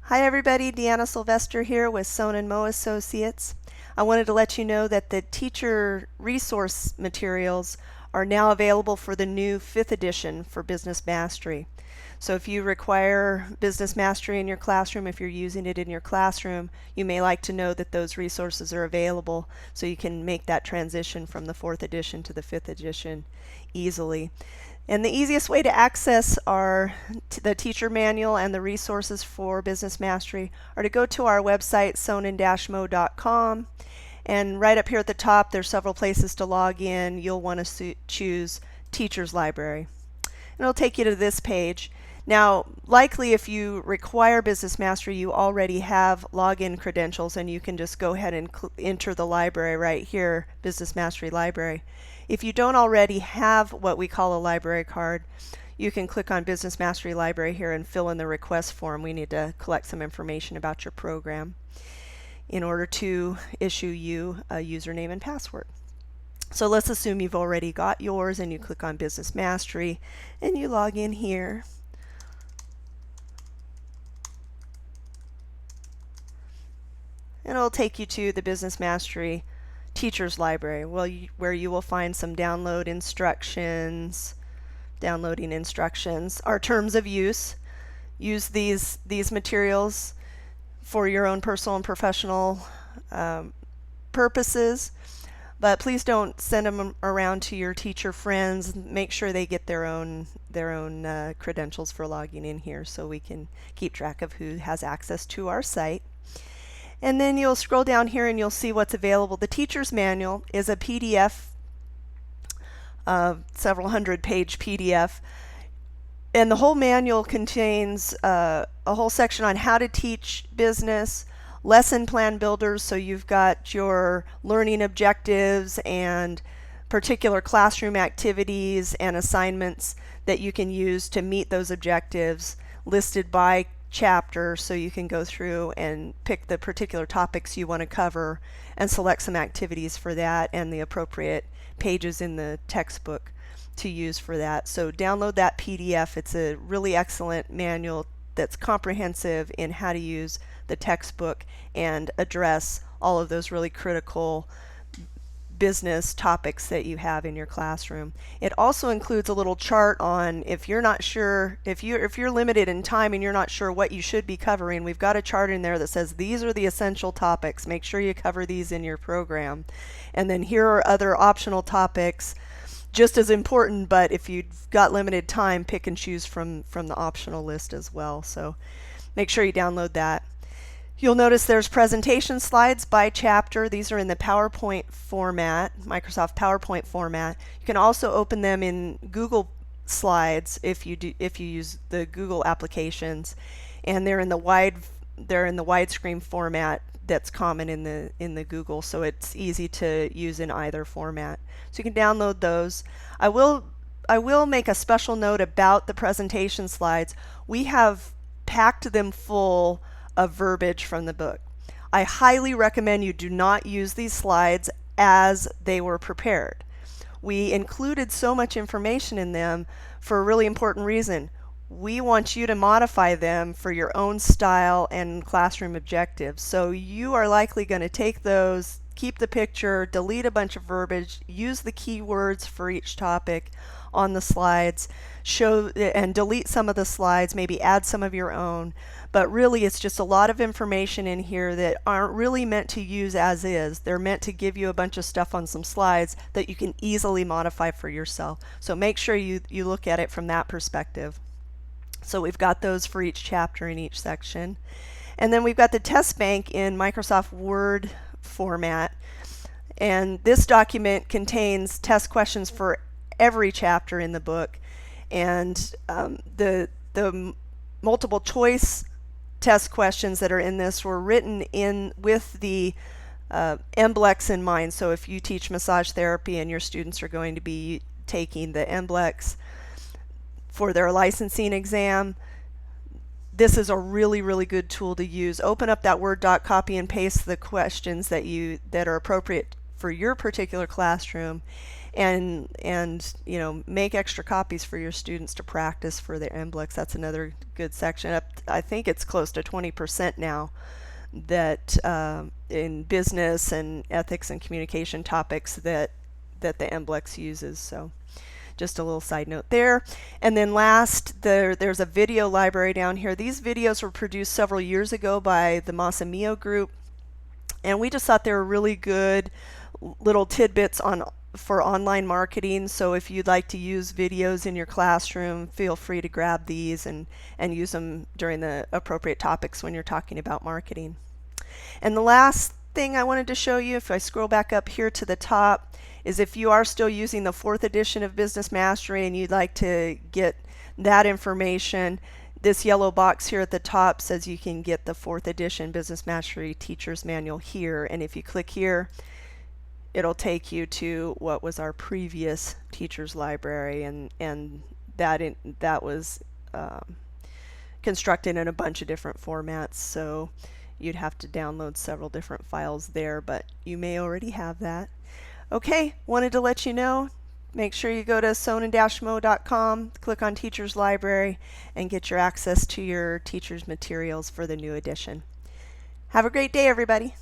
Hi everybody, Deanna Sylvester here with Sohnen-Moe Associates. I wanted to let you know that the teacher resource materials are now available for the new 5th edition for Business Mastery. So if you require Business Mastery in your classroom, if you're using it in your classroom, you may like to know that those resources are available so you can make that transition from the 4th edition to the 5th edition easily. And the easiest way to access the teacher manual and the resources for Business Mastery are to go to our website, sohnen-moe.com. And right up here at the top, there's several places to log in. You'll want to choose Teacher's Library. And it'll take you to this page. Now, likely if you require Business Mastery, you already have login credentials and you can just go ahead and enter the library right here, Business Mastery Library. If you don't already have what we call a library card, you can click on Business Mastery Library here and fill in the request form. We need to collect some information about your program in order to issue you a username and password. So let's assume you've already got yours and you click on Business Mastery and you log in here. And it'll take you to the Business Mastery Teacher's Library, where you will find some downloading instructions, our terms of use. Use these materials for your own personal and professional purposes, but please don't send them around to your teacher friends. Make sure they get their own credentials for logging in here so we can keep track of who has access to our site. And then you'll scroll down here and you'll see what's available. The teacher's manual is a PDF, several hundred page PDF. And the whole manual contains a whole section on how to teach business, lesson plan builders, so you've got your learning objectives and particular classroom activities and assignments that you can use to meet those objectives listed by chapter, so you can go through and pick the particular topics you want to cover and select some activities for that and the appropriate pages in the textbook to use for that. So download that PDF. It's a really excellent manual that's comprehensive in how to use the textbook and address all of those really critical business topics that you have in your classroom. It also includes a little chart on if you're not sure, if you're limited in time and you're not sure what you should be covering, we've got a chart in there that says these are the essential topics. Make sure you cover these in your program. And then here are other optional topics just as important, but if you've got limited time, pick and choose from the optional list as well. So make sure you download that. You'll notice there's presentation slides by chapter. These are in the PowerPoint format, Microsoft PowerPoint format. You can also open them in Google Slides if you use the Google applications, and they're in the widescreen format that's common in the Google, so it's easy to use in either format. So you can download those. I will make a special note about the presentation slides. We have packed them full of verbiage from the book. I highly recommend you do not use these slides as they were prepared. We included so much information in them for a really important reason. We want you to modify them for your own style and classroom objectives. So you are likely going to take those, keep the picture, delete a bunch of verbiage, use the keywords for each topic on the slides, show and delete some of the slides, maybe add some of your own. But really it's just a lot of information in here that aren't really meant to use as is. They're meant to give you a bunch of stuff on some slides that you can easily modify for yourself. So make sure you look at it from that perspective. So we've got those for each chapter in each section. And then we've got the test bank in Microsoft Word format. And this document contains test questions for every chapter in the book. And the multiple choice test questions that are in this were written in with the MBLEX in mind. So if you teach massage therapy and your students are going to be taking the MBLEX for their licensing exam, this is a really, really good tool to use. Open up that Word doc, copy and paste the questions that are appropriate for your particular classroom, and make extra copies for your students to practice for their NBLEX. That's another good section. I think it's close to 20% now that in business and ethics and communication topics that the NBLEX uses. So just a little side note there. And then last, there's a video library down here. These videos were produced several years ago by the Sohnen-Moe group, and we just thought they were really good little tidbits for online marketing. So if you'd like to use videos in your classroom, feel free to grab these and use them during the appropriate topics when you're talking about marketing. And the last thing I wanted to show you, if I scroll back up here to the top, is if you are still using the 4th edition of Business Mastery and you'd like to get that information, this yellow box here at the top says you can get the 4th edition Business Mastery Teacher's Manual here. And if you click here, it'll take you to what was our previous teacher's library, and that was constructed in a bunch of different formats. So you'd have to download several different files there, but you may already have that. Okay, wanted to let you know. Make sure you go to sohnen-moe.com, click on Teacher's Library, and get your access to your teacher's materials for the new edition. Have a great day, everybody.